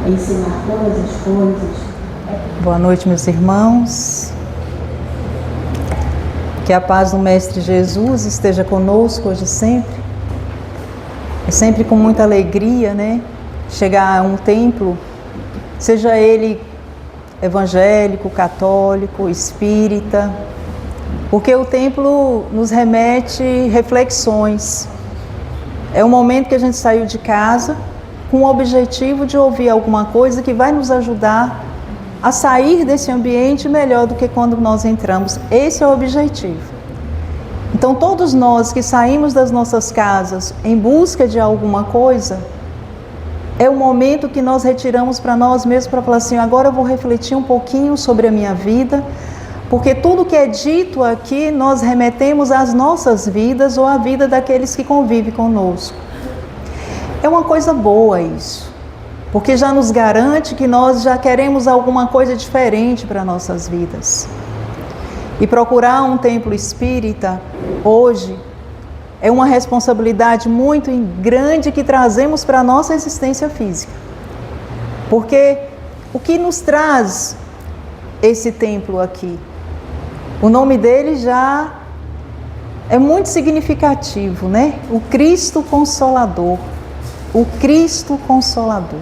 ensinar todas as coisas. Boa noite, meus irmãos. Que a paz do Mestre Jesus esteja conosco hoje e sempre. É sempre com muita alegria, né? Chegar a um templo, seja ele evangélico, católico, espírita, porque o templo nos remete reflexões. É um momento que a gente saiu de casa com o objetivo de ouvir alguma coisa que vai nos ajudar a sair desse ambiente melhor do que quando nós entramos. Esse é o objetivo. Então, todos nós que saímos das nossas casas em busca de alguma coisa, é o momento que nós retiramos para nós mesmos para falar assim, agora eu vou refletir um pouquinho sobre a minha vida, porque tudo que é dito aqui nós remetemos às nossas vidas ou à vida daqueles que convivem conosco. É uma coisa boa isso, porque já nos garante que nós já queremos alguma coisa diferente para nossas vidas. E procurar um templo espírita hoje é uma responsabilidade muito grande que trazemos para a nossa existência física. Porque o que nos traz esse templo aqui? O nome dele já é muito significativo, né? O Cristo Consolador. O Cristo Consolador.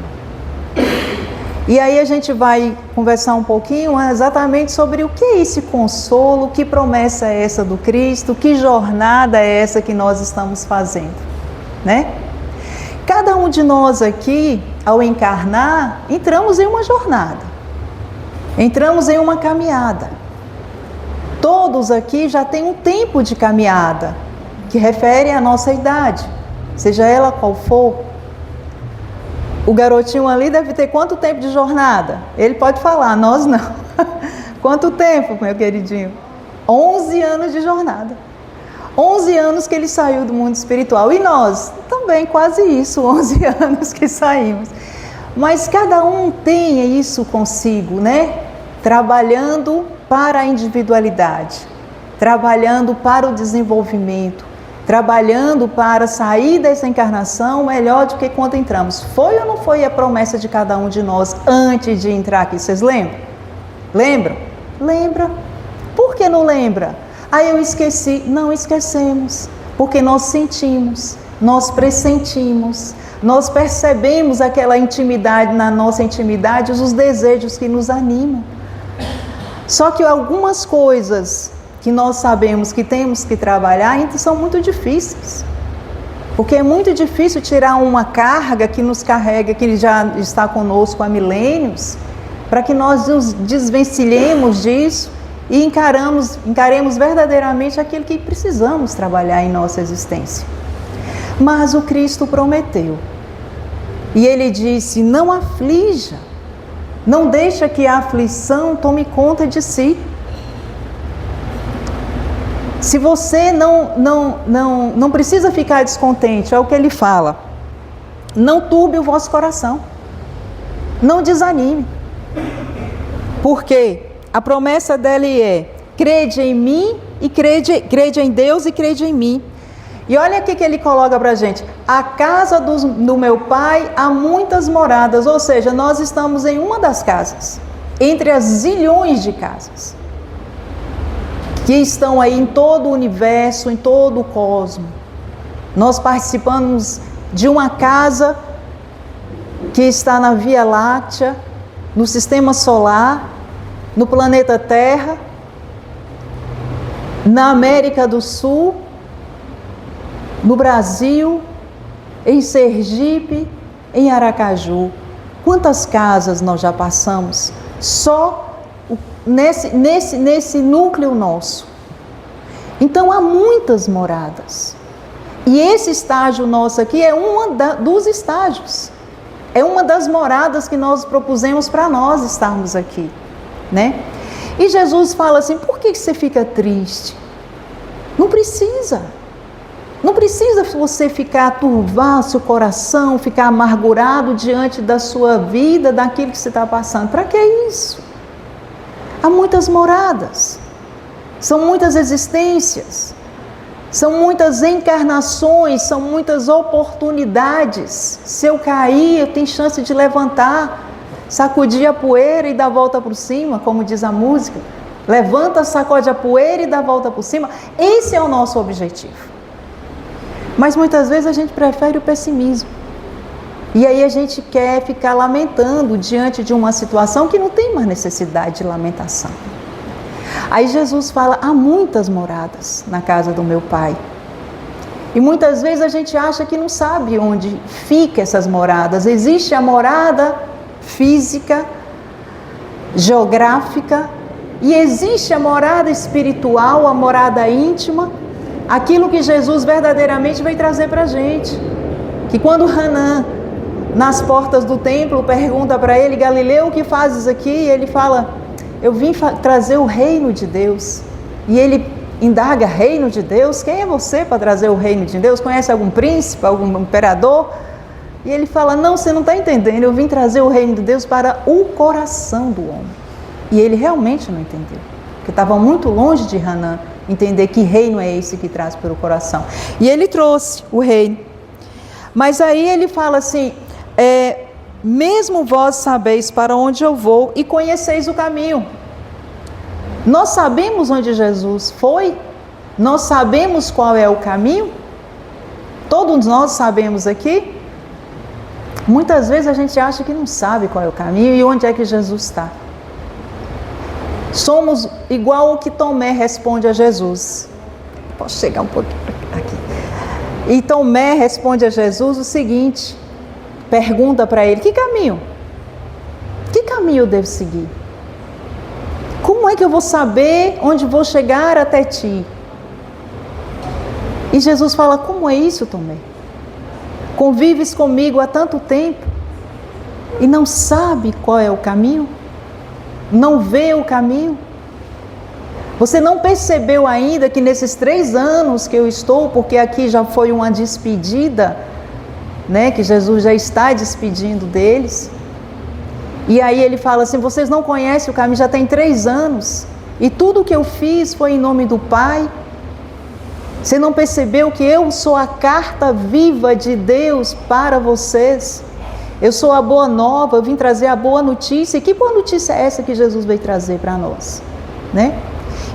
E aí a gente vai conversar um pouquinho exatamente sobre o que é esse consolo, que promessa é essa do Cristo, que jornada é essa que nós estamos fazendo, né? Cada um de nós aqui, ao encarnar, entramos em uma jornada, entramos em uma caminhada. Todos aqui já têm um tempo de caminhada, que refere à nossa idade, seja ela qual for. O garotinho ali deve ter quanto tempo de jornada? Ele pode falar, nós não. Quanto tempo, meu queridinho? 11 anos de jornada. 11 anos que ele saiu do mundo espiritual. E nós? Também quase isso, 11 anos que saímos. Mas cada um tem isso consigo, né? Trabalhando para a individualidade, trabalhando para o desenvolvimento, trabalhando para sair dessa encarnação melhor do que quando entramos. Foi ou não foi a promessa de cada um de nós antes de entrar aqui? Vocês lembram? Lembram? Lembra? Por que não lembra? Eu esqueci. Não esquecemos, porque nós sentimos, nós pressentimos, nós percebemos aquela intimidade, na nossa intimidade, os desejos que nos animam. Só que algumas coisas que nós sabemos que temos que trabalhar ainda são muito difíceis. Porque é muito difícil tirar uma carga que nos carrega, que já está conosco há milênios, para que nós nos desvencilhemos disso e encaremos verdadeiramente aquilo que precisamos trabalhar em nossa existência. Mas o Cristo prometeu. E Ele disse, não aflija, não deixa que a aflição tome conta de si. Se você não precisa ficar descontente, é o que ele fala. Não turbe o vosso coração. Não desanime. Porque a promessa dele é, crede em mim, e crede em Deus e crede em mim. E olha aqui que ele coloca para a gente. A casa do meu pai há muitas moradas. Ou seja, nós estamos em uma das casas. Entre as zilhões de casas que estão aí em todo o universo, em todo o cosmos. Nós participamos de uma casa que está na Via Láctea, no Sistema Solar, no planeta Terra, na América do Sul, no Brasil, em Sergipe, em Aracaju. Quantas casas nós já passamos só nesse núcleo nosso? Então há muitas moradas. E esse estágio nosso aqui é dos estágios. É uma das moradas que nós propusemos para nós estarmos aqui, né? E Jesus fala assim, por que você fica triste? Não precisa. Não precisa você turvar seu coração, ficar amargurado diante da sua vida, daquilo que você está passando. Para que isso? Há muitas moradas, são muitas existências, são muitas encarnações, são muitas oportunidades. Se eu cair, eu tenho chance de levantar. sacudir a poeira e dar a volta por cima, como diz a música. Levanta, sacode a poeira e dá a volta por cima. Esse é o nosso objetivo. Mas muitas vezes a gente prefere o pessimismo. E aí a gente quer ficar lamentando diante de uma situação que não tem mais necessidade de lamentação. Aí Jesus fala, há muitas moradas na casa do meu Pai. E muitas vezes a gente acha que não sabe onde ficam essas moradas. Existe a morada física, geográfica, e existe a morada espiritual, a morada íntima, aquilo que Jesus verdadeiramente veio trazer para a gente. Que quando Hanã, nas portas do templo, pergunta para ele, Galileu, o que fazes aqui? E ele fala, eu vim trazer o reino de Deus. E ele indaga, reino de Deus? Quem é você para trazer o reino de Deus? Conhece algum príncipe, algum imperador? E ele fala, não, você não está entendendo, eu vim trazer o reino de Deus para o coração do homem. E ele realmente não entendeu, porque estava muito longe de Hanã entender que reino é esse que traz para o coração. E ele trouxe o reino. Mas aí ele fala assim, mesmo vós sabeis para onde eu vou e conheceis o caminho. Nós sabemos onde Jesus foi? Nós sabemos qual é o caminho? Todos nós sabemos aqui? Muitas vezes a gente acha que não sabe qual é o caminho e onde é que Jesus está. Somos igual o que Tomé responde a Jesus. Posso chegar um pouquinho aqui. E Tomé responde a Jesus o seguinte, pergunta para ele, que caminho? Que caminho eu devo seguir? Como é que eu vou saber onde vou chegar até ti? E Jesus fala, como é isso, Tomé? Convives comigo há tanto tempo e não sabe qual é o caminho? Não vê o caminho? Você não percebeu ainda que nesses 3 anos que eu estou, porque aqui já foi uma despedida, né, que Jesus já está despedindo deles. E aí ele fala assim, vocês não conhecem o caminho, já tem 3 anos. E tudo que eu fiz foi em nome do Pai. Você não percebeu que eu sou a carta viva de Deus para vocês? Eu sou a boa nova, eu vim trazer a boa notícia. E que boa notícia é essa que Jesus veio trazer para nós? Né?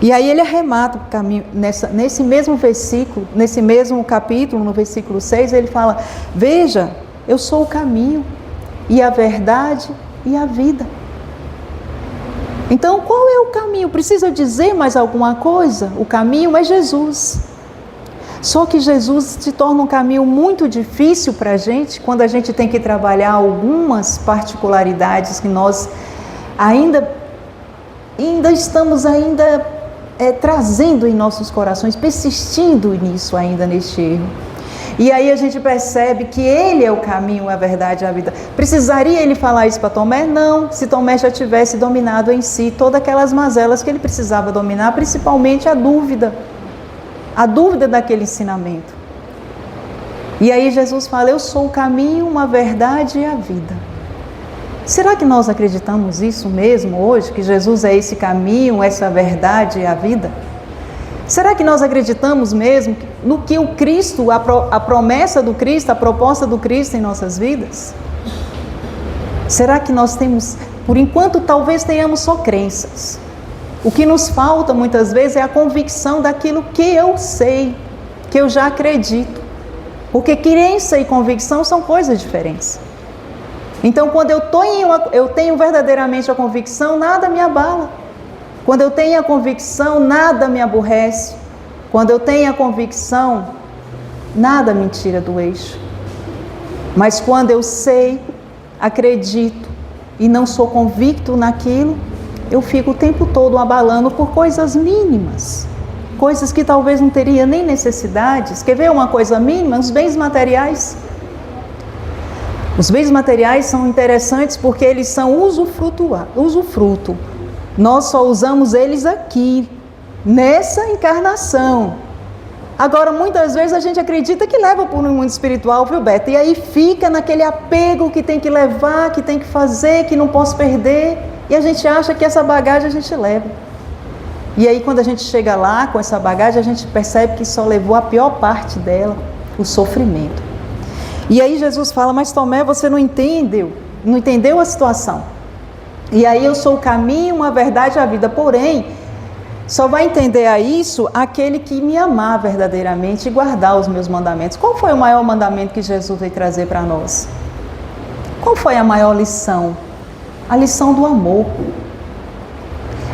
E aí ele arremata o caminho, nesse mesmo versículo, nesse mesmo capítulo, no versículo 6, ele fala, veja, eu sou o caminho e a verdade e a vida. Então, qual é o caminho? Precisa dizer mais alguma coisa? O caminho é Jesus. Só que Jesus se torna um caminho muito difícil para a gente, quando a gente tem que trabalhar algumas particularidades que nós ainda estamos trazendo em nossos corações, persistindo nisso ainda, neste erro. E aí a gente percebe que ele é o caminho, a verdade e a vida. Precisaria ele falar isso para Tomé? Não, se Tomé já tivesse dominado em si todas aquelas mazelas que ele precisava dominar, principalmente a dúvida daquele ensinamento. E aí Jesus fala, eu sou o caminho, uma verdade e a vida. Será que nós acreditamos isso mesmo hoje, que Jesus é esse caminho, essa verdade e a vida? Será que nós acreditamos mesmo no que o Cristo, a promessa do Cristo, a proposta do Cristo em nossas vidas? Será que nós temos, por enquanto talvez tenhamos só crenças. O que nos falta muitas vezes é a convicção daquilo que eu sei, que eu já acredito. Porque crença e convicção são coisas diferentes. Então, quando eu tenho verdadeiramente a convicção, nada me abala. Quando eu tenho a convicção, nada me aborrece. Quando eu tenho a convicção, nada me tira do eixo. Mas quando eu sei, acredito e não sou convicto naquilo, eu fico o tempo todo abalando por coisas mínimas. Coisas que talvez não teria nem necessidades. Quer ver uma coisa mínima? Os bens materiais. Os bens materiais são interessantes porque eles são usufruto. Nós só usamos eles aqui, nessa encarnação. Agora, muitas vezes a gente acredita que leva para o mundo espiritual, viu, Beto? E aí fica naquele apego que tem que levar, que tem que fazer, que não posso perder. E a gente acha que essa bagagem a gente leva. E aí quando a gente chega lá com essa bagagem, a gente percebe que só levou a pior parte dela, o sofrimento. E aí Jesus fala, mas Tomé, você não entendeu a situação. E aí eu sou o caminho, a verdade e a vida. Porém, só vai entender a isso aquele que me amar verdadeiramente e guardar os meus mandamentos. Qual foi o maior mandamento que Jesus veio trazer para nós? Qual foi a maior lição? A lição do amor.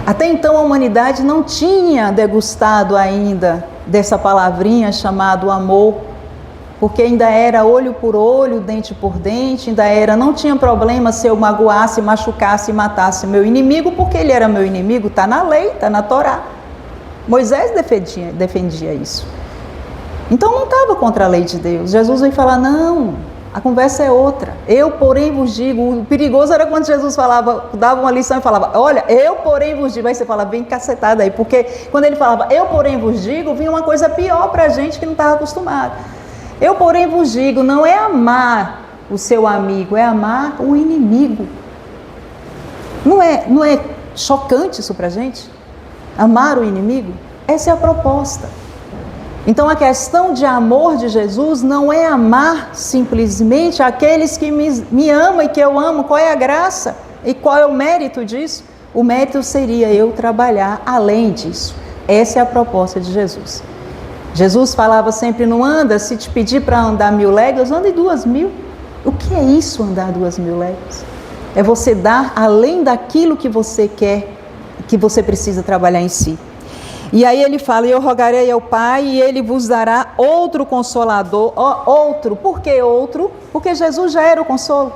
Até então a humanidade não tinha degustado ainda dessa palavrinha chamada amor, porque ainda era olho por olho, dente por dente, não tinha problema se eu magoasse, machucasse e matasse meu inimigo, porque ele era meu inimigo, está na lei, está na Torá. Moisés defendia isso. Então não estava contra a lei de Deus. Jesus veio falar, não, a conversa é outra. Eu, porém, vos digo. O perigoso era quando Jesus falava, dava uma lição e falava, olha, eu, porém, vos digo. Aí você fala, bem cacetada aí, porque quando ele falava, eu, porém, vos digo, vinha uma coisa pior para a gente que não estava acostumado. Eu, porém, vos digo, não é amar o seu amigo, é amar o inimigo. Não é chocante isso para a gente? Amar o inimigo? Essa é a proposta. Então, a questão de amor de Jesus não é amar simplesmente aqueles que me amam e que eu amo. Qual é a graça? E qual é o mérito disso? O mérito seria eu trabalhar além disso. Essa é a proposta de Jesus. Jesus falava sempre, não anda, se te pedir para andar 1000 léguas, ande 2000. O que é isso, andar 2000 léguas? É você dar além daquilo que você quer, que você precisa trabalhar em si. E aí ele fala, eu rogarei ao Pai e ele vos dará outro Consolador. Outro, por que outro? Porque Jesus já era o consolo.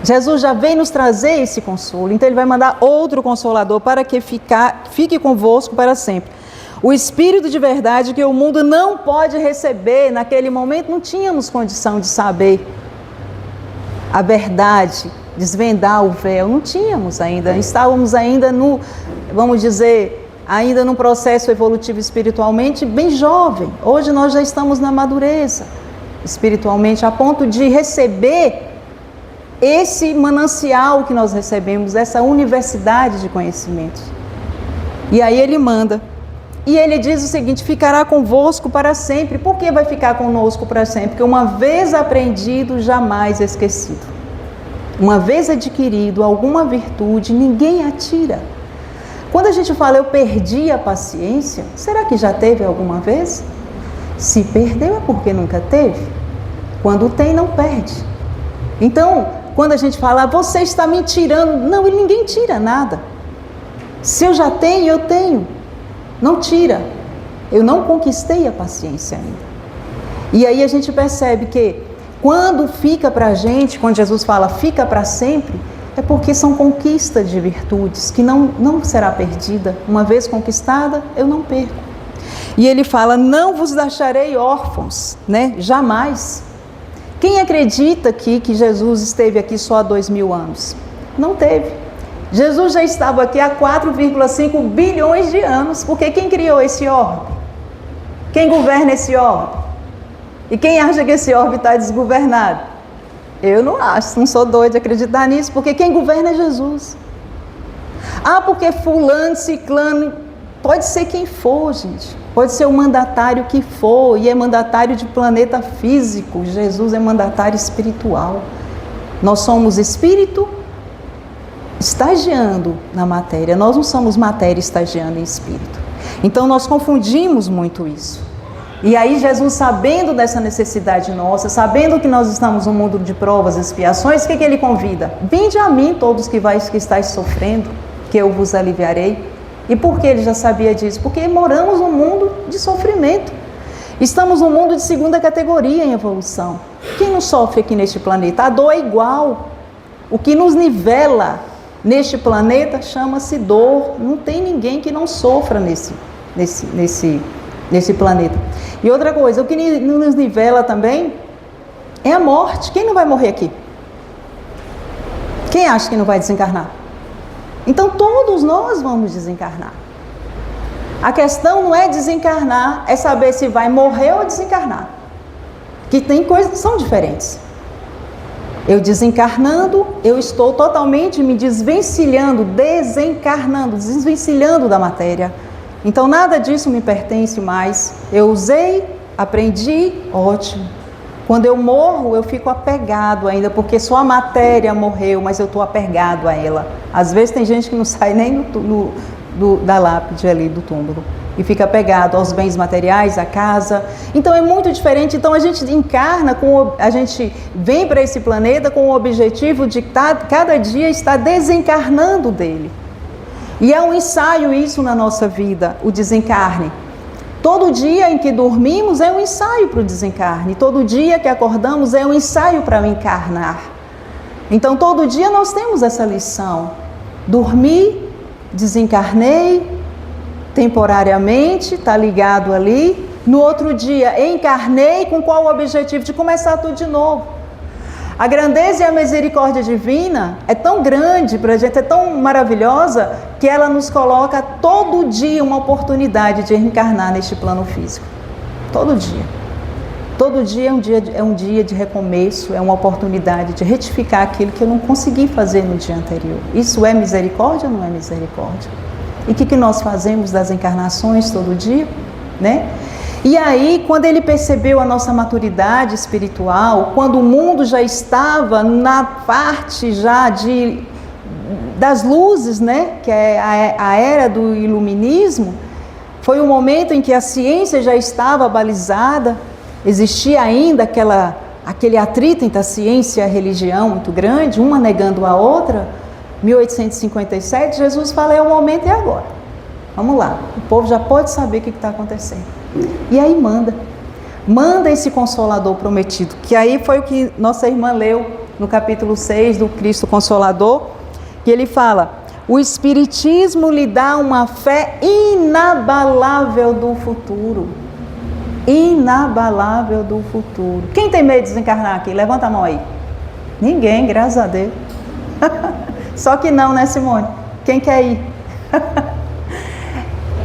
Jesus já vem nos trazer esse consolo, então ele vai mandar outro Consolador para que fique convosco para sempre. O Espírito de verdade que o mundo não pode receber. Naquele momento não tínhamos condição de saber a verdade, desvendar o véu, não tínhamos ainda, estávamos ainda ainda num processo evolutivo espiritualmente bem jovem. Hoje nós já estamos na madureza espiritualmente, a ponto de receber esse manancial que nós recebemos, essa universidade de conhecimentos. E aí ele manda. E ele diz o seguinte, ficará convosco para sempre. Por que vai ficar conosco para sempre? Porque uma vez aprendido, jamais esquecido. Uma vez adquirido alguma virtude, ninguém a tira. Quando a gente fala, eu perdi a paciência, será que já teve alguma vez? Se perdeu é porque nunca teve. Quando tem, não perde. Então, quando a gente fala, você está me tirando, não, e ninguém tira nada. Se eu já tenho, eu tenho. Não tira. Eu não conquistei a paciência ainda. E aí a gente percebe que quando fica para a gente, quando Jesus fala fica para sempre, é porque são conquistas de virtudes que não será perdida. Uma vez conquistada, eu não perco. E ele fala, não vos deixarei órfãos, né? Jamais. Quem acredita aqui que Jesus esteve aqui só há 2000 anos? Não teve. Jesus já estava aqui há 4,5 bilhões de anos, porque quem criou esse orbe? Quem governa esse orbe? E quem acha que esse orbe está desgovernado? Eu não acho, não sou doido de acreditar nisso, porque quem governa é Jesus. Ah, porque fulano, ciclano, pode ser quem for, gente. Pode ser o mandatário que for, e é mandatário de planeta físico. Jesus é mandatário espiritual. Nós somos espírito estagiando na matéria, nós não somos matéria estagiando em espírito. Então nós confundimos muito isso. E aí Jesus, sabendo dessa necessidade nossa, sabendo que nós estamos num mundo de provas e expiações, o que ele convida? Vinde a mim todos que estáis sofrendo, que eu vos aliviarei. E por que ele já sabia disso? Porque moramos num mundo de sofrimento. Estamos num mundo de segunda categoria em evolução. Quem não sofre aqui neste planeta? A dor é igual. O que nos nivela neste planeta chama-se dor. Não tem ninguém que não sofra nesse planeta. E outra coisa, o que nos nivela também é a morte. Quem não vai morrer aqui? Quem acha que não vai desencarnar? Então todos nós vamos desencarnar. A questão não é desencarnar, é saber se vai morrer ou desencarnar. Que tem coisas que são diferentes. Eu desencarnando, eu estou totalmente me desvencilhando da matéria. Então nada disso me pertence mais. Eu usei, aprendi, ótimo. Quando eu morro, eu fico apegado ainda, porque só a matéria morreu, mas eu estou apegado a ela. Às vezes tem gente que não sai nem da lápide ali, do túmulo, e fica apegado aos bens materiais, à casa. Então é muito diferente. Então a gente encarna, a gente vem para esse planeta com o objetivo de cada dia estar desencarnando dele. E é um ensaio isso na nossa vida, o desencarne. Todo dia em que dormimos é um ensaio para o desencarne. Todo dia que acordamos é um ensaio para o encarnar. Então todo dia nós temos essa lição. Dormi, desencarnei, temporariamente, está ligado ali. No outro dia encarnei, com qual o objetivo? De começar tudo de novo. A grandeza e a misericórdia divina é tão grande para a gente, é tão maravilhosa, que ela nos coloca todo dia uma oportunidade de reencarnar neste plano físico. Todo dia. Todo dia é um dia de recomeço, é uma oportunidade de retificar aquilo que eu não consegui fazer no dia anterior. Isso é misericórdia ou não é misericórdia? E o que nós fazemos das encarnações todo dia, né? E aí, quando ele percebeu a nossa maturidade espiritual, quando o mundo já estava na parte já das luzes, né, que é a era do iluminismo, foi o momento em que a ciência já estava balizada, existia ainda aquele atrito entre a ciência e a religião muito grande, uma negando a outra. 1857, Jesus fala, é o momento, é agora. Vamos lá, o povo já pode saber o que está acontecendo. E aí manda esse Consolador prometido, que aí foi o que nossa irmã leu no capítulo 6 do Cristo Consolador, que ele fala, o Espiritismo lhe dá uma fé inabalável do futuro. Inabalável do futuro. Quem tem medo de desencarnar aqui? Levanta a mão aí. Ninguém, graças a Deus. Só que não, né, Simone? Quem quer ir?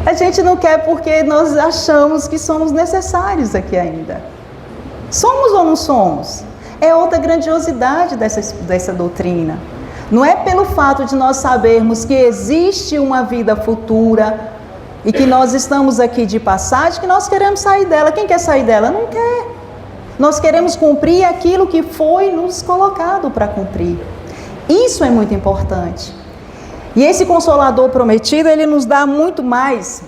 A gente não quer porque nós achamos que somos necessários aqui ainda. Somos ou não somos? É outra grandiosidade dessa doutrina. Não é pelo fato de nós sabermos que existe uma vida futura e que nós estamos aqui de passagem que nós queremos sair dela. Quem quer sair dela? Não quer. Nós queremos cumprir aquilo que foi nos colocado para cumprir. Isso é muito importante. E esse Consolador prometido, ele nos dá muito mais.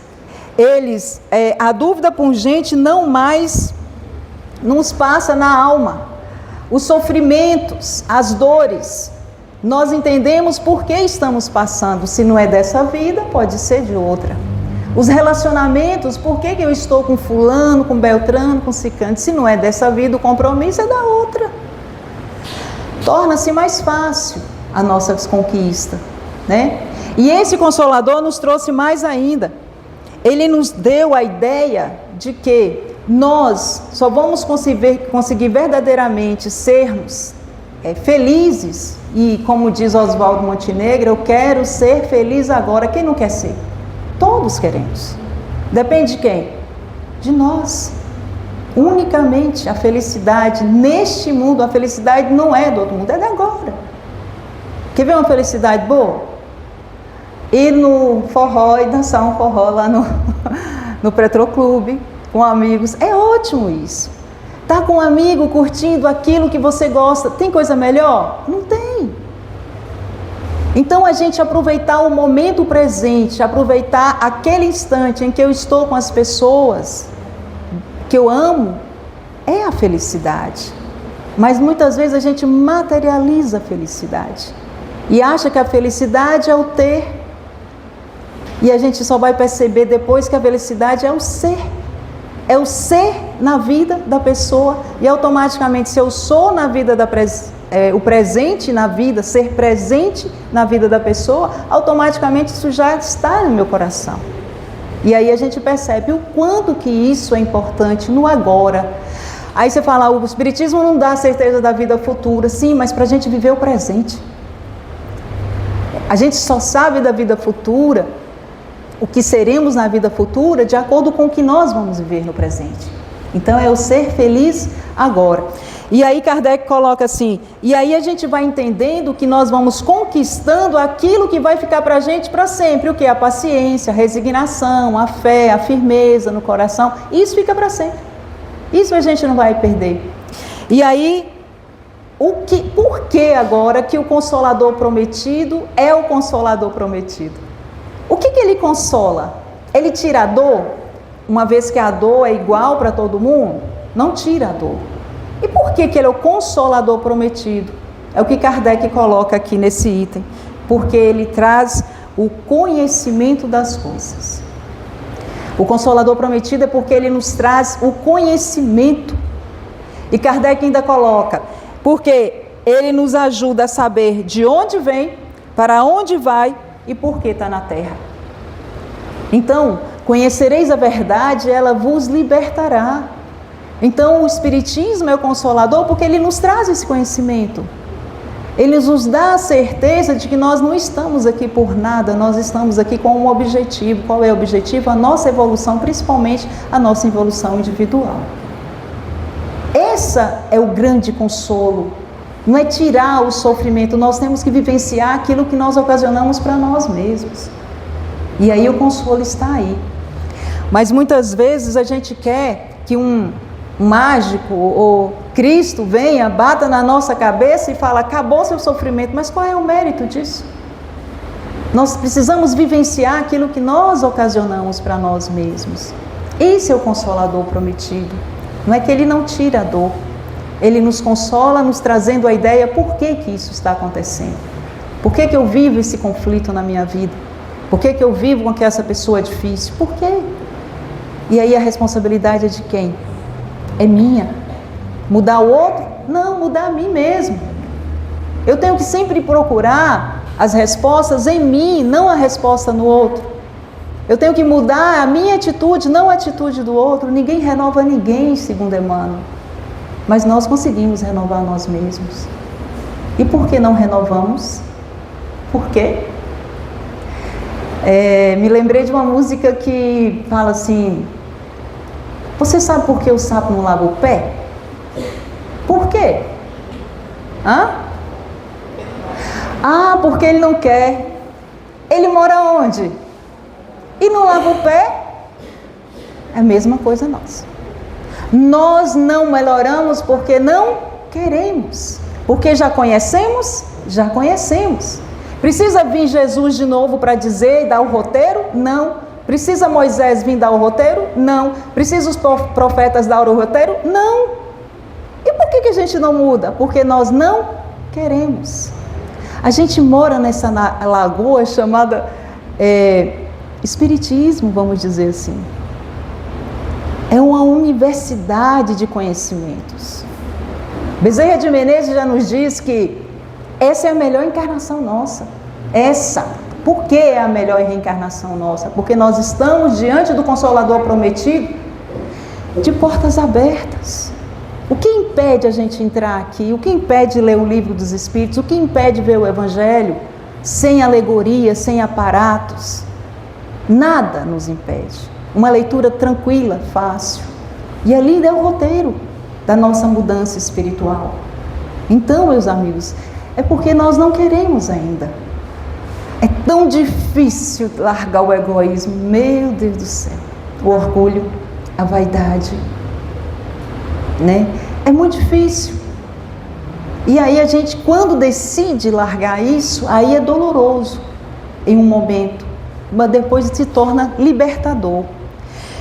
A dúvida pungente não mais nos passa na alma. Os sofrimentos, as dores, nós entendemos por que estamos passando. Se não é dessa vida, pode ser de outra. Os relacionamentos, por que eu estou com fulano, com beltrano, com ciclano? Se não é dessa vida, o compromisso é da outra. Torna-se mais fácil a nossa conquista, né? E esse Consolador nos trouxe mais ainda. Ele nos deu a ideia de que nós só vamos conseguir verdadeiramente sermos felizes. E como diz Oswaldo Montenegro, eu quero ser feliz agora. Quem não quer ser? Todos queremos. Depende de quem? De nós. Unicamente a felicidade neste mundo, a felicidade não é do outro mundo, é de agora. Quer ver uma felicidade boa? Ir no forró e dançar um forró lá no Petroclube com amigos. É ótimo isso. Tá com um amigo curtindo aquilo que você gosta. Tem coisa melhor? Não tem. Então a gente aproveitar o momento presente, aproveitar aquele instante em que eu estou com as pessoas que eu amo, é a felicidade. Mas muitas vezes a gente materializa a felicidade e acha que a felicidade é o ter. E a gente só vai perceber depois que a felicidade é o ser. É o ser na vida da pessoa. E automaticamente, se eu sou na vida o presente na vida, ser presente na vida da pessoa, automaticamente isso já está no meu coração. E aí a gente percebe o quanto que isso é importante no agora. Aí você fala, o Espiritismo não dá certeza da vida futura. Sim, mas para a gente viver o presente. A gente só sabe da vida futura, o que seremos na vida futura, de acordo com o que nós vamos viver no presente. Então é o ser feliz agora. E aí Kardec coloca assim, e aí a gente vai entendendo que nós vamos conquistando aquilo que vai ficar para a gente para sempre. O que? A paciência, a resignação, a fé, a firmeza no coração. Isso fica para sempre. Isso a gente não vai perder. E aí, por que agora que o Consolador prometido é o Consolador prometido? O que ele consola? Ele tira a dor? Uma vez que a dor é igual para todo mundo? Não tira a dor. E por que ele é o Consolador prometido? É o que Kardec coloca aqui nesse item. Porque ele traz o conhecimento das coisas. O Consolador prometido é porque ele nos traz o conhecimento. E Kardec ainda coloca, porque ele nos ajuda a saber de onde vem, para onde vai e por que está na terra. Então, conhecereis a verdade, ela vos libertará. Então, o Espiritismo é o Consolador porque ele nos traz esse conhecimento. Ele nos dá a certeza de que nós não estamos aqui por nada, nós estamos aqui com um objetivo. Qual é o objetivo? A nossa evolução, principalmente a nossa evolução individual. Esse é o grande consolo. Não é tirar o sofrimento, nós temos que vivenciar aquilo que nós ocasionamos para nós mesmos. E aí o consolo está aí. Mas muitas vezes a gente quer que um mágico ou Cristo venha, bata na nossa cabeça e fala, acabou seu sofrimento. Mas qual é o mérito disso? Nós precisamos vivenciar aquilo que nós ocasionamos para nós mesmos. Esse é o Consolador prometido. Não é que ele não tira a dor, ele nos consola, nos trazendo a ideia por que isso está acontecendo. Por que eu vivo esse conflito na minha vida? Por que eu vivo com essa pessoa difícil? Por quê? E aí a responsabilidade é de quem? É minha. Mudar o outro? Não, mudar a mim mesmo. Eu tenho que sempre procurar as respostas em mim, não a resposta no outro. Eu tenho que mudar a minha atitude, não a atitude do outro. Ninguém renova ninguém, segundo Emmanuel. Mas nós conseguimos renovar nós mesmos. E por que não renovamos? Por quê? Me lembrei de uma música que fala assim, você sabe por que o sapo não lava o pé? Por quê? Porque ele não quer. Ele mora onde? E não lava o pé? É a mesma coisa nossa. Nós não melhoramos porque não queremos. Porque já conhecemos? Já conhecemos. Precisa vir Jesus de novo para dizer e dar o roteiro? Não. Precisa Moisés vir dar o roteiro? Não. Precisa os profetas dar o roteiro? Não. E por que a gente não muda? Porque nós não queremos. A gente mora nessa lagoa chamada Espiritismo, vamos dizer assim. É uma universidade de conhecimentos. Bezerra de Menezes já nos diz que essa é a melhor encarnação nossa. Por que é a melhor reencarnação nossa? Porque nós estamos diante do Consolador prometido de portas abertas. O que impede a gente entrar aqui? O que impede ler o Livro dos Espíritos? O que impede ver o Evangelho sem alegoria, sem aparatos? Nada nos impede. Uma leitura tranquila, fácil. E ali é o roteiro da nossa mudança espiritual. Então, meus amigos, é porque nós não queremos ainda. É tão difícil largar o egoísmo, meu Deus do céu. O orgulho, a vaidade, né? É muito difícil. E aí a gente, quando decide largar isso, aí é doloroso em um momento, mas depois se torna libertador.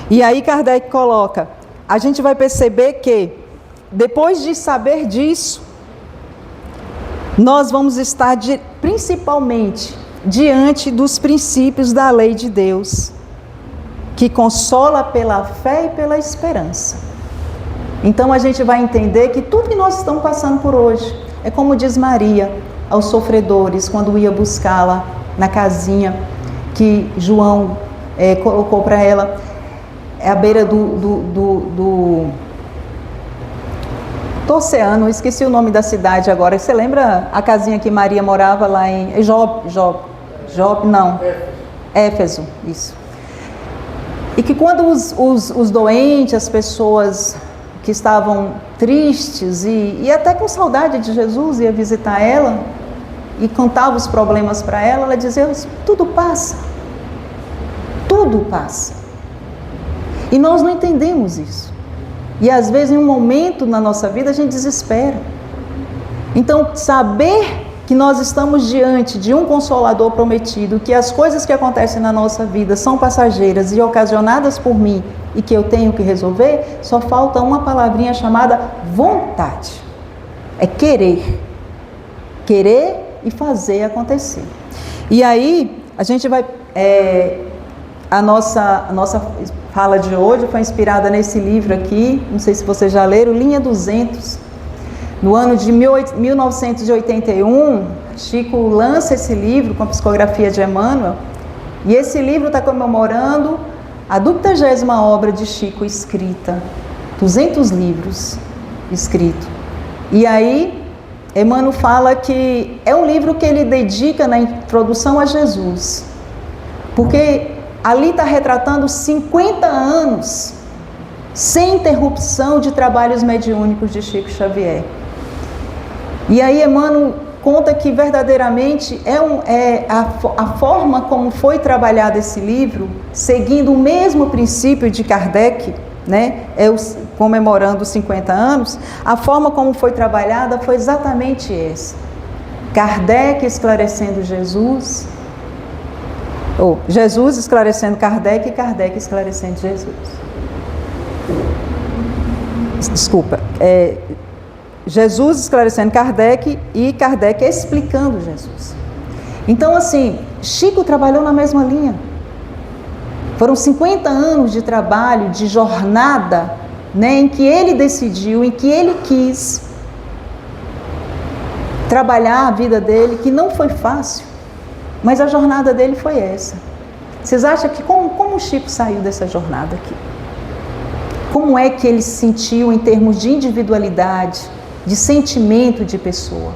E aí Kardec coloca, a gente vai perceber que, depois de saber disso, nós vamos estar principalmente diante dos princípios da lei de Deus, que consola pela fé e pela esperança. Então a gente vai entender que tudo que nós estamos passando por hoje, é como diz Maria aos sofredores, quando ia buscá-la na casinha que João colocou para ela, à beira do oceano, esqueci o nome da cidade agora. Você lembra a casinha que Maria morava lá em Éfeso, isso. E que quando os doentes, as pessoas que estavam tristes e até com saudade de Jesus, ia visitar ela e contava os problemas para ela, ela dizia, tudo passa. Tudo passa. E nós não entendemos isso. E às vezes em um momento na nossa vida a gente desespera. Então saber que nós estamos diante de um Consolador prometido, que as coisas que acontecem na nossa vida são passageiras e ocasionadas por mim e que eu tenho que resolver, só falta uma palavrinha chamada vontade. É querer. Querer e fazer acontecer. E aí, a gente vai... A nossa fala de hoje foi inspirada nesse livro aqui, não sei se vocês já leram, Linha 200. No ano de 1981, Chico lança esse livro com a psicografia de Emmanuel, e esse livro está comemorando a 200ª obra de Chico escrita, 200 livros escritos. E aí, Emmanuel fala que é um livro que ele dedica na introdução a Jesus, porque ali está retratando 50 anos sem interrupção de trabalhos mediúnicos de Chico Xavier. E aí Emmanuel conta que verdadeiramente a forma como foi trabalhado esse livro, seguindo o mesmo princípio de Kardec, né, comemorando os 50 anos, a forma como foi trabalhada foi exatamente essa. Kardec esclarecendo Jesus, ou Jesus esclarecendo Kardec e Kardec esclarecendo Jesus. Desculpa, Jesus esclarecendo Kardec e Kardec explicando Jesus. Então, assim, Chico trabalhou na mesma linha. Foram 50 anos de trabalho, de jornada, né, em que ele decidiu, em que ele quis trabalhar a vida dele, que não foi fácil, mas a jornada dele foi essa. Vocês acham que como o Chico saiu dessa jornada aqui? Como é que ele se sentiu em termos de individualidade, de sentimento de pessoa?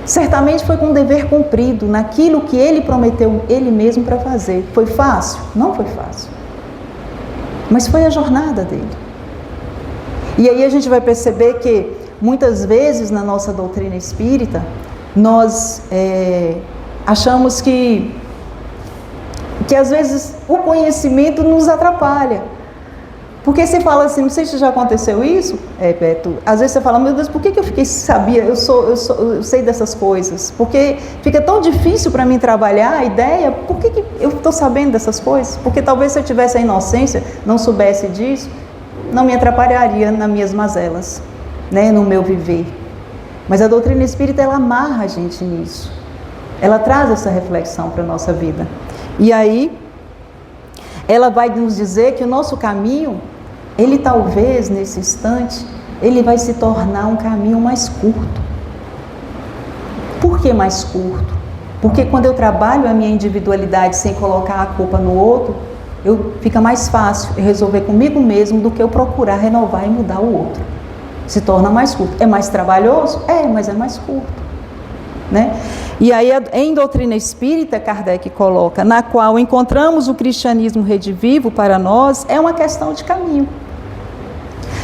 Certamente foi com um dever cumprido, naquilo que ele prometeu ele mesmo para fazer. Foi fácil? Não foi fácil. Mas foi a jornada dele. E aí a gente vai perceber que muitas vezes na nossa doutrina espírita, nós achamos que às vezes o conhecimento nos atrapalha. Porque você fala assim, não sei se já aconteceu isso, Beto, às vezes você fala, meu Deus, por que eu sabia, eu sei dessas coisas? Porque fica tão difícil para mim trabalhar a ideia, por que eu estou sabendo dessas coisas? Porque talvez se eu tivesse a inocência, não soubesse disso, não me atrapalharia nas minhas mazelas, né, no meu viver. Mas a doutrina espírita, ela amarra a gente nisso. Ela traz essa reflexão para a nossa vida. E aí, ela vai nos dizer que o nosso caminho, ele talvez, nesse instante, ele vai se tornar um caminho mais curto. Por que mais curto? Porque quando eu trabalho a minha individualidade sem colocar a culpa no outro, fica mais fácil eu resolver comigo mesmo do que eu procurar renovar e mudar o outro. Se torna mais curto. É mais trabalhoso? Mas é mais curto. Né? E aí, em doutrina espírita, Kardec coloca, na qual encontramos o cristianismo redivivo para nós, é uma questão de caminho.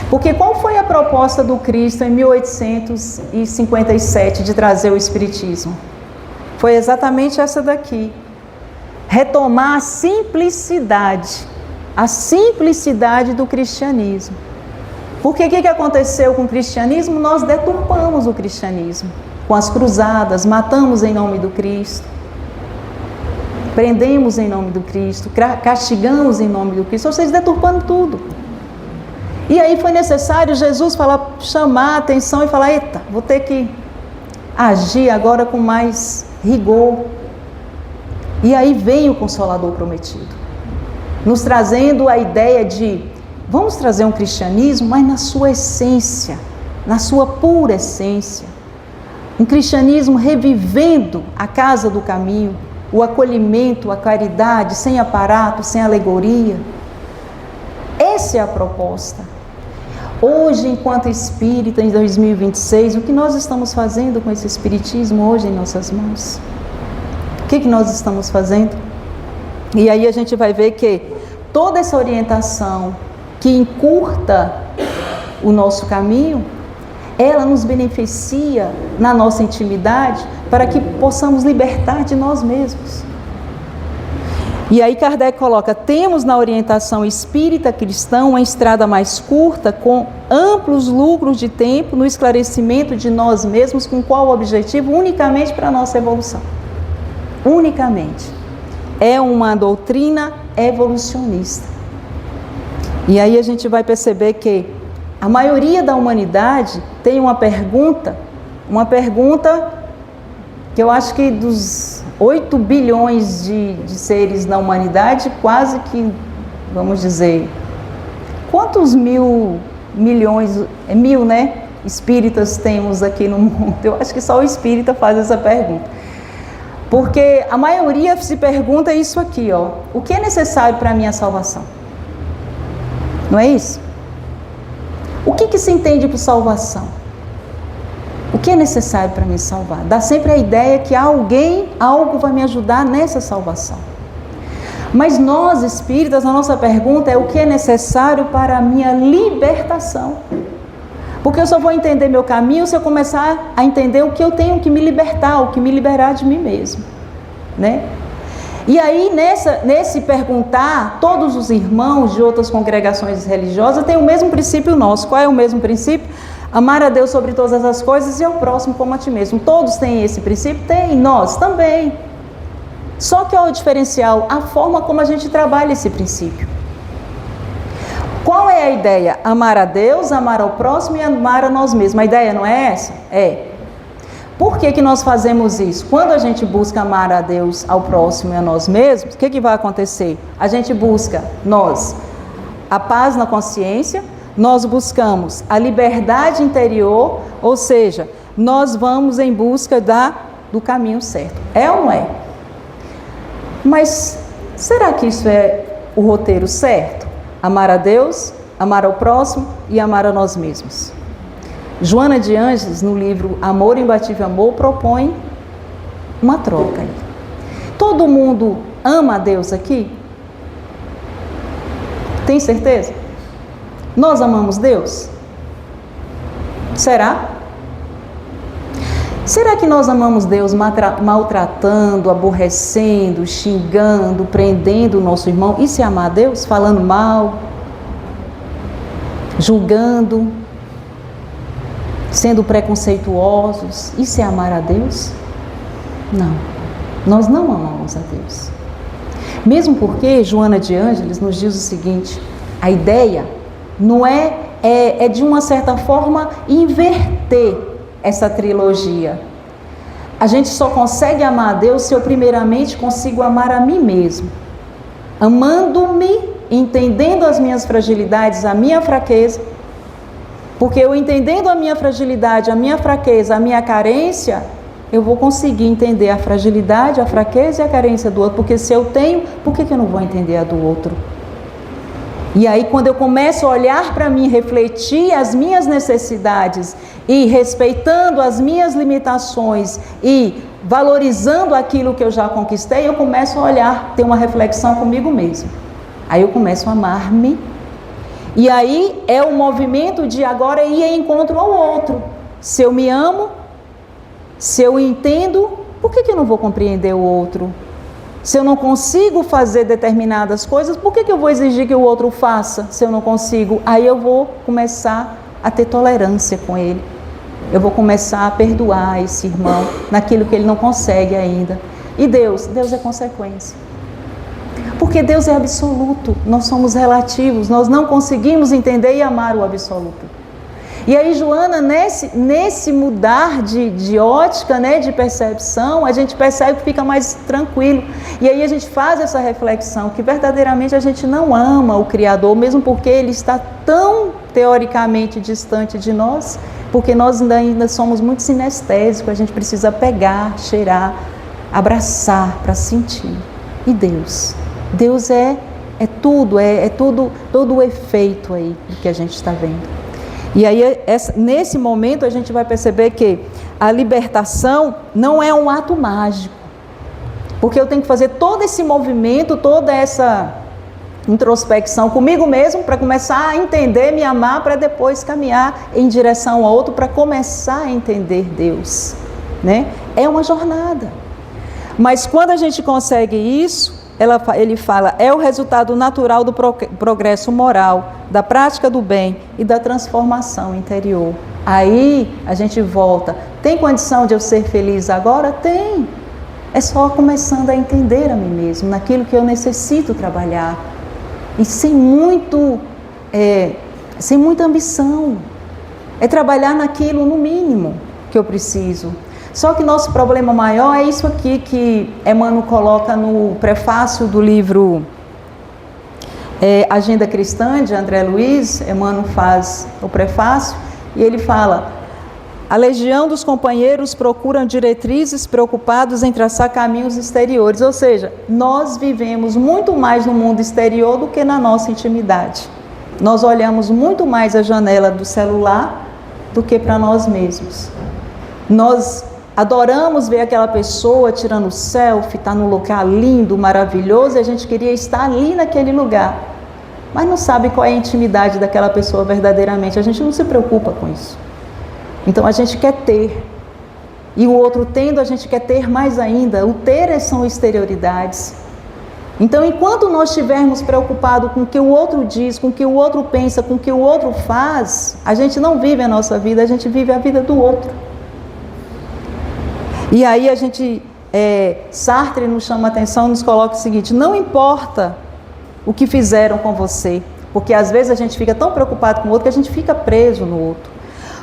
Porque qual foi a proposta do Cristo em 1857 de trazer o espiritismo? Foi exatamente essa daqui. Retomar a simplicidade do cristianismo. Porque o que aconteceu com o cristianismo? Nós deturpamos o cristianismo. Com as cruzadas, matamos em nome do Cristo, prendemos em nome do Cristo, castigamos em nome do Cristo, ou seja, deturpando tudo. E aí foi necessário Jesus chamar a atenção e falar, eita, vou ter que agir agora com mais rigor. E aí vem o Consolador prometido, nos trazendo a ideia de, vamos trazer um cristianismo, mas na sua essência, na sua pura essência. Um cristianismo revivendo a casa do caminho, o acolhimento, a caridade, sem aparato, sem alegoria. Essa é a proposta. Hoje, enquanto espírita, em 2026, o que nós estamos fazendo com esse espiritismo hoje em nossas mãos? O que nós estamos fazendo? E aí a gente vai ver que toda essa orientação que encurta o nosso caminho, ela nos beneficia na nossa intimidade para que possamos libertar de nós mesmos. E aí Kardec coloca: temos na orientação espírita cristã uma estrada mais curta, com amplos lucros de tempo no esclarecimento de nós mesmos, com qual objetivo? Unicamente para a nossa evolução. Unicamente. É uma doutrina evolucionista. E aí a gente vai perceber que a maioria da humanidade tem uma pergunta que eu acho que dos 8 bilhões de seres na humanidade, quase que, vamos dizer, quantos milhões, né, espíritas temos aqui no mundo? Eu acho que só o espírita faz essa pergunta. Porque a maioria se pergunta isso aqui, ó: o que é necessário para a minha salvação? Não é isso? O que se entende por salvação? O que é necessário para me salvar? Dá sempre a ideia que algo vai me ajudar nessa salvação. Mas nós, espíritas, a nossa pergunta é: o que é necessário para a minha libertação? Porque eu só vou entender meu caminho se eu começar a entender o que eu tenho que me libertar, o que me liberar de mim mesmo, né? E aí, nesse perguntar, todos os irmãos de outras congregações religiosas têm o mesmo princípio nosso. Qual é o mesmo princípio? Amar a Deus sobre todas as coisas e ao próximo como a ti mesmo. Todos têm esse princípio? Tem, nós também. Só que é o diferencial, a forma como a gente trabalha esse princípio. Qual é a ideia? Amar a Deus, amar ao próximo e amar a nós mesmos. A ideia não é essa? É. Por que nós fazemos isso? Quando a gente busca amar a Deus, ao próximo e a nós mesmos, o que vai acontecer? A gente busca, a paz na consciência, nós buscamos a liberdade interior, ou seja, nós vamos em busca do caminho certo. É ou não é? Mas será que isso é o roteiro certo? Amar a Deus, amar ao próximo e amar a nós mesmos. Joana de Ângeles, no livro Amor, Imbatível Amor, propõe uma troca aí. Todo mundo ama a Deus aqui? Tem certeza? Nós amamos Deus? Será? Será que nós amamos Deus maltratando, aborrecendo, xingando, prendendo o nosso irmão? Isso é amar a Deus? Falando mal, julgando, sendo preconceituosos? Isso é amar a Deus? Não, nós não amamos a Deus. Mesmo porque Joana de Ângeles nos diz o seguinte: a ideia não é de uma certa forma inverter essa trilogia. A gente só consegue amar a Deus se eu primeiramente consigo amar a mim mesmo. Amando-me, entendendo as minhas fragilidades, a minha fraqueza. Porque eu entendendo a minha fragilidade, a minha fraqueza, a minha carência, eu vou conseguir entender a fragilidade, a fraqueza e a carência do outro. Porque se eu tenho, por que eu não vou entender a do outro? E aí, quando eu começo a olhar para mim, refletir as minhas necessidades e respeitando as minhas limitações e valorizando aquilo que eu já conquistei, eu começo a olhar, ter uma reflexão comigo mesmo. Aí eu começo a amar-me. E aí é o movimento de agora ir em encontro ao outro. Se eu me amo, se eu entendo, por que eu não vou compreender o outro? Se eu não consigo fazer determinadas coisas, por que eu vou exigir que o outro faça se eu não consigo? Aí eu vou começar a ter tolerância com ele. Eu vou começar a perdoar esse irmão naquilo que ele não consegue ainda. E Deus é consequência. Porque Deus é absoluto, nós somos relativos, nós não conseguimos entender e amar o absoluto. E aí, Joana, nesse mudar de ótica, né, de percepção, a gente percebe que fica mais tranquilo. E aí a gente faz essa reflexão, que verdadeiramente a gente não ama o Criador, mesmo porque Ele está tão teoricamente distante de nós, porque nós ainda somos muito sinestésicos, a gente precisa pegar, cheirar, abraçar para sentir. E Deus é tudo, todo o efeito aí do que a gente está vendo. E aí, nesse momento, a gente vai perceber que a libertação não é um ato mágico. Porque eu tenho que fazer todo esse movimento, toda essa introspecção comigo mesmo, para começar a entender, me amar, para depois caminhar em direção ao outro, para começar a entender Deus, né? É uma jornada. Mas quando a gente consegue isso, ele fala, é o resultado natural do progresso moral, da prática do bem e da transformação interior. Aí a gente volta. Tem condição de eu ser feliz agora? Tem. É só começando a entender a mim mesmo, naquilo que eu necessito trabalhar. E sem muita ambição. É trabalhar naquilo no mínimo que eu preciso. Só que nosso problema maior é isso aqui que Emmanuel coloca no prefácio do livro Agenda Cristã, de André Luiz. Emmanuel faz o prefácio e ele fala: a legião dos companheiros procuram diretrizes preocupados em traçar caminhos exteriores. Ou seja, nós vivemos muito mais no mundo exterior do que na nossa intimidade. Nós olhamos muito mais a janela do celular do que para nós mesmos. Nós adoramos ver aquela pessoa tirando selfie, está num lugar lindo, maravilhoso, e a gente queria estar ali naquele lugar. Mas não sabe qual é a intimidade daquela pessoa verdadeiramente. A gente não se preocupa com isso. Então a gente quer ter. E o outro tendo, a gente quer ter mais ainda. O ter são exterioridades. Então, enquanto nós estivermos preocupados com o que o outro diz, com o que o outro pensa, com o que o outro faz, a gente não vive a nossa vida, a gente vive a vida do outro. E aí a gente, Sartre nos chama a atenção, nos coloca o seguinte: não importa o que fizeram com você, porque às vezes a gente fica tão preocupado com o outro que a gente fica preso no outro.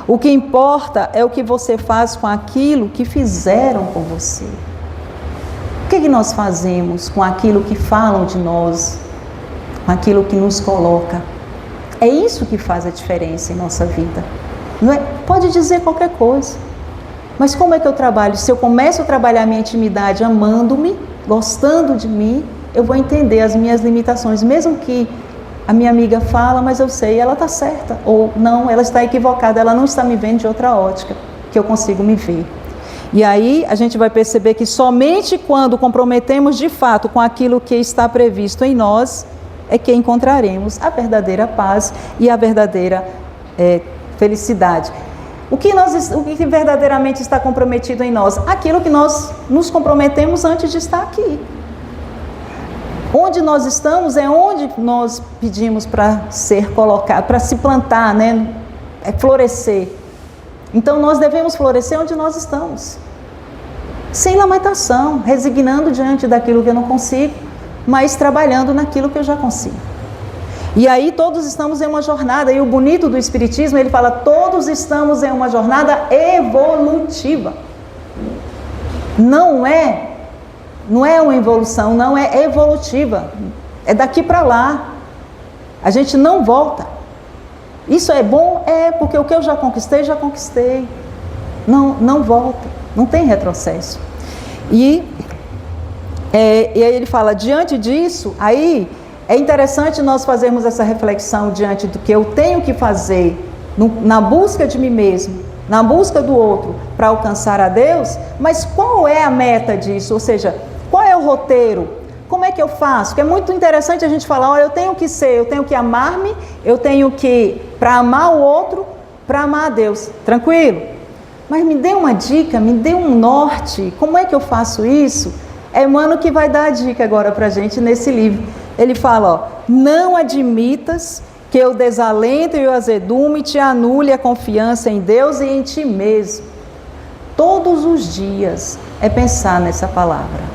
O que importa é o que você faz com aquilo que fizeram com você. O que nós fazemos com aquilo que falam de nós, com aquilo que nos coloca? É isso que faz a diferença em nossa vida. Não é? Pode dizer qualquer coisa. Mas como é que eu trabalho? Se eu começo a trabalhar a minha intimidade amando-me, gostando de mim, eu vou entender as minhas limitações. Mesmo que a minha amiga fala, mas eu sei, ela está certa. Ou não, ela está equivocada, ela não está me vendo de outra ótica, que eu consigo me ver. E aí a gente vai perceber que somente quando comprometemos de fato com aquilo que está previsto em nós, é que encontraremos a verdadeira paz e a verdadeira felicidade. O que verdadeiramente está comprometido em nós? Aquilo que nós nos comprometemos antes de estar aqui. Onde nós estamos é onde nós pedimos para ser colocado, para se plantar, né? Florescer. Então nós devemos florescer onde nós estamos. Sem lamentação, resignando diante daquilo que eu não consigo, mas trabalhando naquilo que eu já consigo. E aí todos estamos em uma jornada, e o bonito do Espiritismo, ele fala, todos estamos em uma jornada evolutiva. Não é uma evolução, não é evolutiva. É daqui para lá. A gente não volta. Isso é bom? É, porque o que eu já conquistei, já conquistei. Não volta, não tem retrocesso. E aí ele fala, diante disso, aí é interessante nós fazermos essa reflexão diante do que eu tenho que fazer na busca de mim mesmo, na busca do outro, para alcançar a Deus, mas qual é a meta disso? Ou seja, qual é o roteiro? Como é que eu faço? Porque é muito interessante a gente falar, olha, eu tenho que amar-me, eu tenho que, para amar o outro, para amar a Deus. Tranquilo? Mas me dê uma dica, me dê um norte, como é que eu faço isso? É Emmanuel que vai dar a dica agora para a gente nesse livro. Ele fala, ó, não admitas que o desalento e o azedume te anule a confiança em Deus e em ti mesmo. Todos os dias é pensar nessa palavra.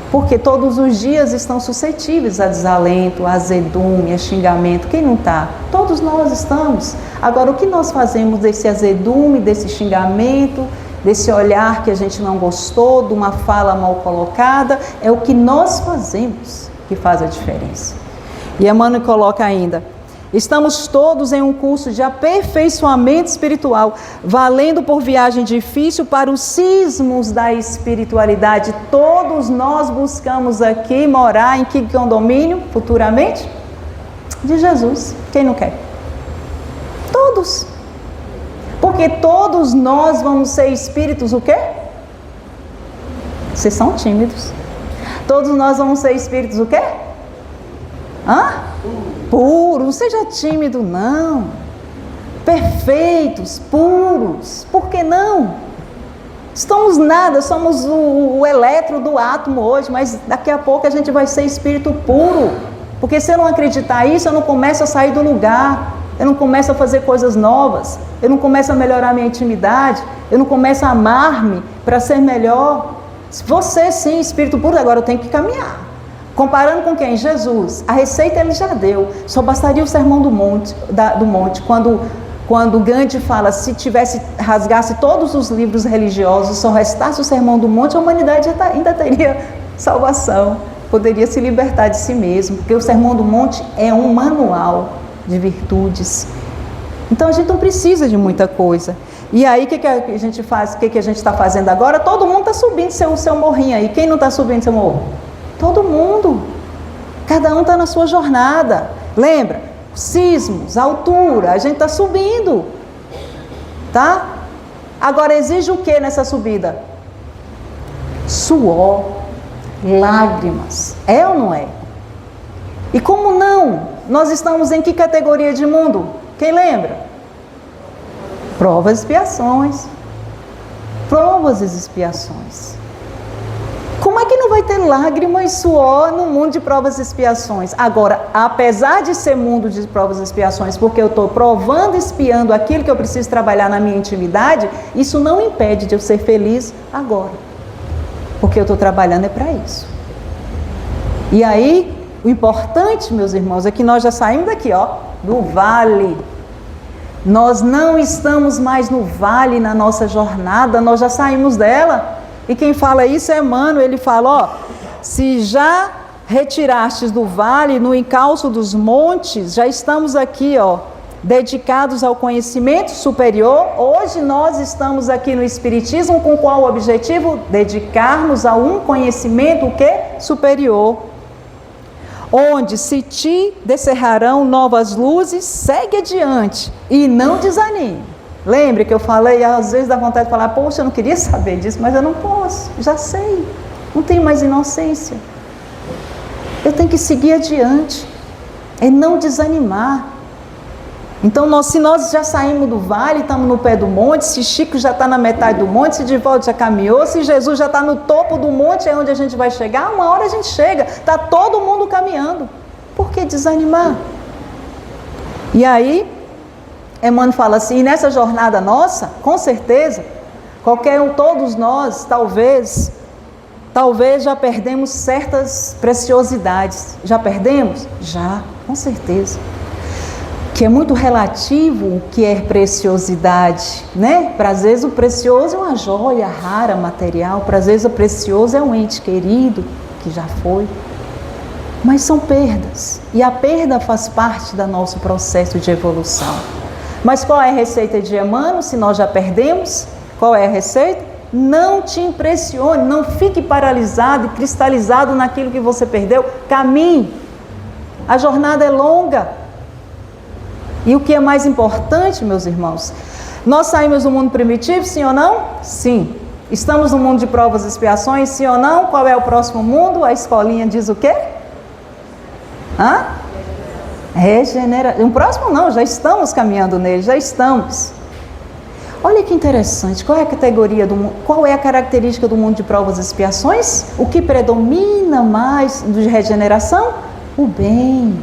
Porque todos os dias estão suscetíveis a desalento, a azedume, a xingamento. Quem não está? Todos nós estamos. Agora, o que nós fazemos desse azedume, desse xingamento, desse olhar que a gente não gostou, de uma fala mal colocada, é o que nós fazemos que faz a diferença. E Emmanuel coloca ainda, estamos todos em um curso de aperfeiçoamento espiritual, valendo por viagem difícil para os cismos da espiritualidade. Todos nós buscamos aqui morar em que condomínio futuramente? De Jesus. Quem não quer? Todos. Porque todos nós vamos ser espíritos o quê? Vocês são tímidos. Todos nós vamos ser espíritos o quê? Puro, não seja tímido não. Perfeitos, puros. Por que não? Estamos nada, somos o elétron do átomo hoje, mas daqui a pouco a gente vai ser espírito puro. Porque se eu não acreditar nisso, eu não começo a sair do lugar, eu não começo a fazer coisas novas, eu não começo a melhorar a minha intimidade, eu não começo a amar-me para ser melhor. Você sim, espírito puro, agora eu tenho que caminhar. Comparando com quem? Jesus. A receita ele já deu, só bastaria o sermão do monte, quando Gandhi fala, se rasgasse todos os livros religiosos, só restasse o sermão do monte, a humanidade ainda teria salvação, poderia se libertar de si mesmo, porque o sermão do monte é um manual de virtudes. Então a gente não precisa de muita coisa. E aí o que a gente faz, o que a gente está fazendo agora? Todo mundo está subindo seu morrinho aí. Quem não está subindo seu morro? Todo mundo. Cada um está na sua jornada. Lembra? Sismos, altura, a gente está subindo, tá? Agora exige o que nessa subida? Suor, lágrimas, é ou não é? E como não? Nós estamos em que categoria de mundo? Quem lembra? Provas e expiações. Provas e expiações. Como é que não vai ter lágrimas e suor no mundo de provas e expiações? Agora, apesar de ser mundo de provas e expiações, porque eu estou provando e expiando aquilo que eu preciso trabalhar na minha intimidade, isso não impede de eu ser feliz agora. Porque eu estou trabalhando é para isso. E aí, o importante, meus irmãos, é que nós já saímos daqui, do vale. Nós não estamos mais no vale na nossa jornada, nós já saímos dela. E quem fala isso é Emmanuel, ele fala, se já retirastes do vale, no encalço dos montes, já estamos aqui, dedicados ao conhecimento superior. Hoje nós estamos aqui no Espiritismo com qual objetivo? Dedicar-nos a um conhecimento superior. Onde se te descerrarão novas luzes, segue adiante e não desanime. Lembre que eu falei, às vezes dá vontade de falar, poxa, eu não queria saber disso, mas eu não posso, já sei, não tenho mais inocência. Eu tenho que seguir adiante, é não desanimar. Então, se nós já saímos do vale, estamos no pé do monte, se Chico já está na metade do monte, se Divaldo já caminhou, se Jesus já está no topo do monte, é onde a gente vai chegar, uma hora a gente chega, está todo mundo caminhando. Por que desanimar? E aí, Emmanuel fala assim, e nessa jornada nossa, com certeza, todos nós, talvez já perdemos certas preciosidades. Já perdemos? Já, com certeza. Que é muito relativo o que é preciosidade, né? Para às vezes o precioso é uma joia rara, material, para às vezes o precioso é um ente querido, que já foi. Mas são perdas, e a perda faz parte do nosso processo de evolução. Mas qual é a receita de Emmanuel, se nós já perdemos? Qual é a receita? Não te impressione, não fique paralisado e cristalizado naquilo que você perdeu. Caminhe, a jornada é longa. E o que é mais importante, meus irmãos, nós saímos do mundo primitivo, sim ou não? Sim. Estamos no mundo de provas e expiações, sim ou não? Qual é o próximo mundo? A escolinha diz o quê? Regeneração. O próximo não, já estamos caminhando nele, já estamos. Olha que interessante, qual é a categoria do mundo, qual é a característica do mundo de provas e expiações? O que predomina mais de regeneração? O bem.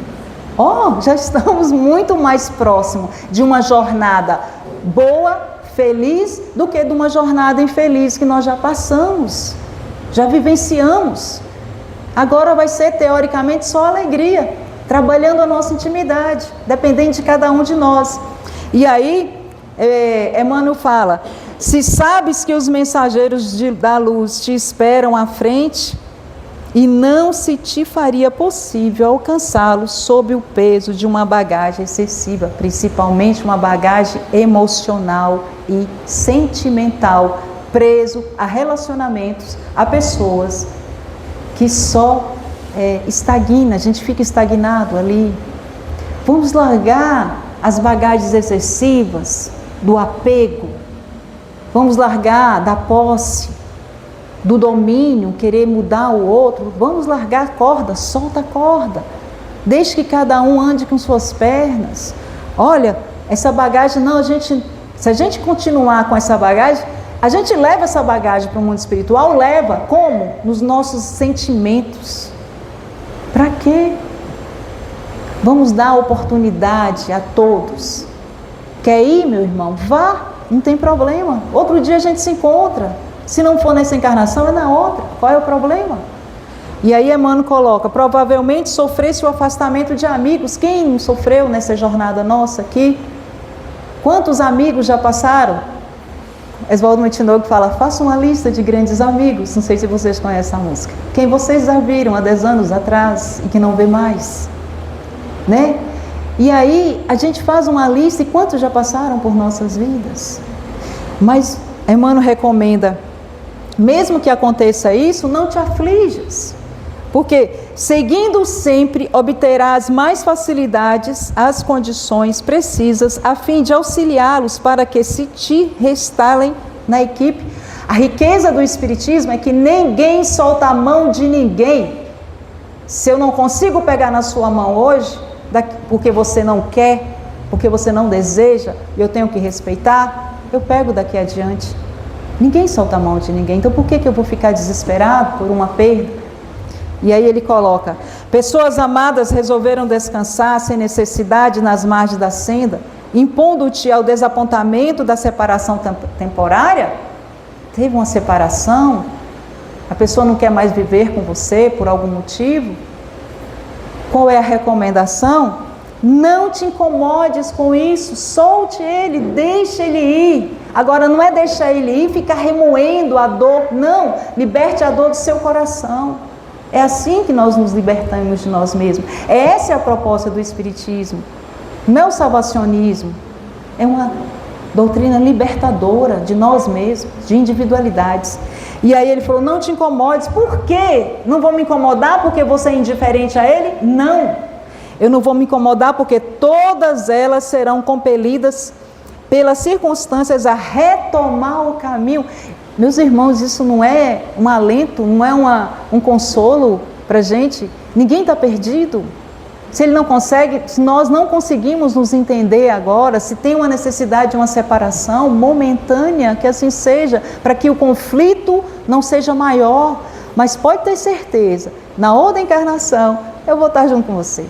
Já estamos muito mais próximo de uma jornada boa, feliz, do que de uma jornada infeliz que nós já passamos, já vivenciamos. Agora vai ser teoricamente só alegria, trabalhando a nossa intimidade, dependendo de cada um de nós. E aí, Emmanuel fala, se sabes que os mensageiros da luz te esperam à frente, e não se te faria possível alcançá-los sob o peso de uma bagagem excessiva, principalmente uma bagagem emocional e sentimental, preso a relacionamentos, a pessoas que só estagna, a gente fica estagnado ali. Vamos largar as bagagens excessivas do apego, vamos largar da posse, do domínio, querer mudar o outro. Vamos largar a corda, solta a corda, deixe que cada um ande com suas pernas. Olha, essa bagagem, se a gente continuar com essa bagagem, A gente leva essa bagagem para o mundo espiritual? Leva. Como? Nos nossos sentimentos. Para quê? Vamos dar oportunidade a todos. Quer ir, meu irmão? Vá, não tem problema. Outro dia a gente se encontra. Se não for nessa encarnação, é na outra. Qual é o problema? E aí Emmanuel coloca, provavelmente sofresse o afastamento de amigos. Quem não sofreu nessa jornada nossa aqui? Quantos amigos já passaram? Oswaldo Montenegro fala, faça uma lista de grandes amigos. Não sei se vocês conhecem a música. Quem vocês já viram há 10 anos atrás e que não vê mais, né? E aí a gente faz uma lista e quantos já passaram por nossas vidas? Mas Emmanuel recomenda, mesmo que aconteça isso, não te aflijas. Porque seguindo sempre obterás mais facilidades, as condições precisas a fim de auxiliá-los para que se te restalem na equipe. A riqueza do Espiritismo é que ninguém solta a mão de ninguém. Se eu não consigo pegar na sua mão hoje, porque você não quer, porque você não deseja, e eu tenho que respeitar, eu pego daqui adiante. Ninguém solta a mão de ninguém, então por que eu vou ficar desesperado por uma perda? E aí ele coloca, pessoas amadas resolveram descansar sem necessidade nas margens da senda, impondo-te ao desapontamento da separação temporária. Teve uma separação, a pessoa não quer mais viver com você por algum motivo. Qual é a recomendação? Não te incomodes com isso, solte ele, deixe ele ir. Agora não é deixar ele ir e ficar remoendo a dor, não, liberte a dor do seu coração. É assim que nós nos libertamos de nós mesmos. Essa é a proposta do Espiritismo. Não é o salvacionismo. É uma doutrina libertadora de nós mesmos, de individualidades. E aí ele falou, não te incomodes. Por quê? Não vou me incomodar porque você é indiferente a ele? Não. Eu não vou me incomodar porque todas elas serão compelidas pelas circunstâncias a retomar o caminho. Meus irmãos, isso não é um alento, não é um consolo para a gente. Ninguém está perdido. Se ele não consegue, se nós não conseguimos nos entender agora, se tem uma necessidade de uma separação momentânea, que assim seja, para que o conflito não seja maior. Mas pode ter certeza, na outra encarnação, eu vou estar junto com você.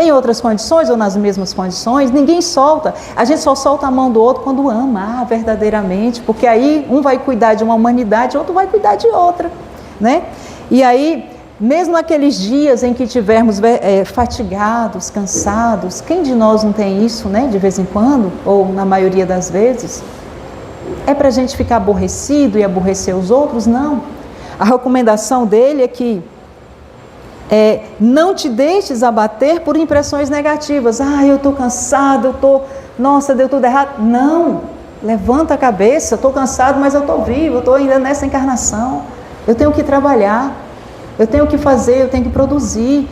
Em outras condições ou nas mesmas condições, ninguém solta. A gente só solta a mão do outro quando ama verdadeiramente, porque aí um vai cuidar de uma humanidade, outro vai cuidar de outra, né? E aí, mesmo naqueles dias em que estivermos fatigados, cansados, quem de nós não tem isso, né? De vez em quando, ou na maioria das vezes, é para a gente ficar aborrecido e aborrecer os outros? Não. A recomendação dele é que não te deixes abater por impressões negativas. Eu estou cansado, nossa, deu tudo errado. Não, levanta a cabeça, estou cansado, mas eu estou vivo, eu estou ainda nessa encarnação. Eu tenho que trabalhar, eu tenho que fazer, eu tenho que produzir.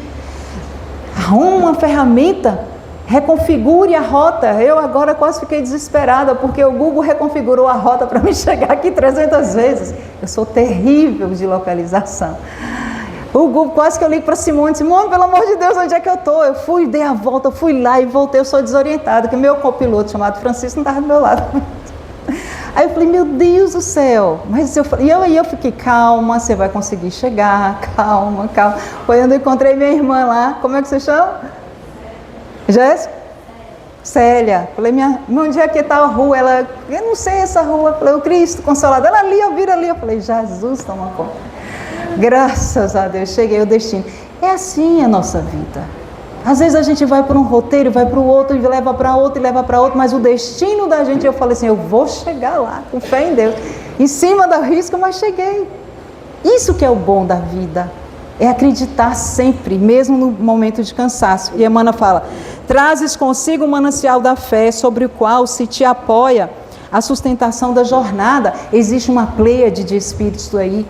Arruma uma ferramenta, reconfigure a rota. Eu agora quase fiquei desesperada, porque o Google reconfigurou a rota para me chegar aqui 300 vezes. Eu sou terrível de localização. O Google, quase que eu ligo para Simone, pelo amor de Deus, onde é que eu estou? Eu fui, dei a volta, fui lá e voltei, eu sou desorientada, porque meu copiloto chamado Francisco não estava do meu lado. Aí eu falei, meu Deus do céu, eu fiquei, calma, você vai conseguir chegar, calma. Foi quando eu encontrei minha irmã lá, como é que você chama? Jéssica? Célia. Falei, onde é que está a rua? Ela, eu não sei essa rua. Eu falei, o Cristo Consolador, ela ali, eu viro ali. Eu falei, Jesus, toma conta. Graças a Deus, cheguei ao destino. É assim a nossa vida. Às vezes a gente vai por um roteiro, vai para o outro, e leva para outro, mas o destino da gente, eu falei assim, eu vou chegar lá, com fé em Deus. Em cima da risca, mas cheguei. Isso que é o bom da vida. É acreditar sempre, mesmo no momento de cansaço. E Emmanuel fala, trazes consigo o manancial da fé, sobre o qual se te apoia a sustentação da jornada. Existe uma pleiade de espíritos aí,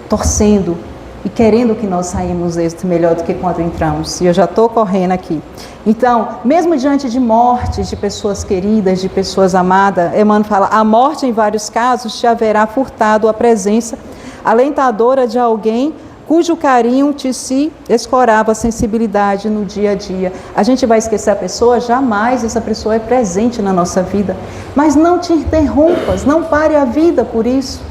torcendo e querendo que nós saímos êxito melhor do que quando entramos. E eu já estou correndo aqui. Então, mesmo diante de mortes de pessoas queridas, de pessoas amadas, Emmanuel fala, a morte em vários casos te haverá furtado a presença alentadora de alguém cujo carinho te se escorava a sensibilidade no dia a dia. A gente vai esquecer a pessoa? Jamais, essa pessoa é presente na nossa vida. Mas não te interrompas, não pare a vida por isso.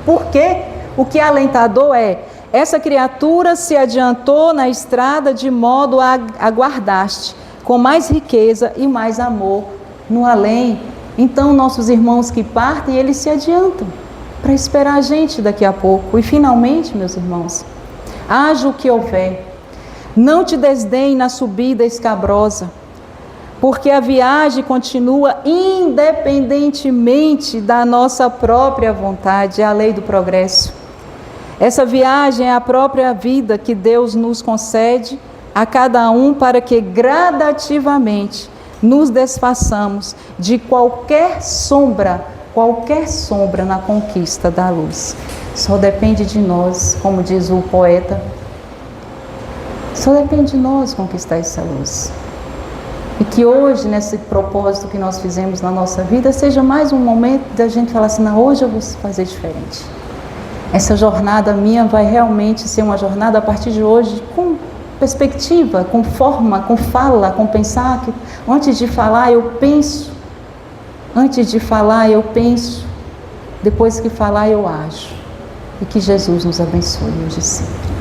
Porque o que é alentador é, essa criatura se adiantou na estrada de modo a aguardar-te, com mais riqueza e mais amor no além. Então, nossos irmãos que partem, eles se adiantam para esperar a gente daqui a pouco. E finalmente, meus irmãos, haja o que houver, não te desdenhe na subida escabrosa, porque a viagem continua independentemente da nossa própria vontade, é a lei do progresso. Essa viagem é a própria vida que Deus nos concede a cada um para que gradativamente nos desfaçamos de qualquer sombra na conquista da luz. Só depende de nós, como diz o poeta, só depende de nós conquistar essa luz. E que hoje, nesse propósito que nós fizemos na nossa vida, seja mais um momento da gente falar assim, não, hoje eu vou fazer diferente. Essa jornada minha vai realmente ser uma jornada a partir de hoje com perspectiva, com forma, com fala, com pensar. Que antes de falar eu penso, depois que falar eu ajo. E que Jesus nos abençoe hoje e sempre.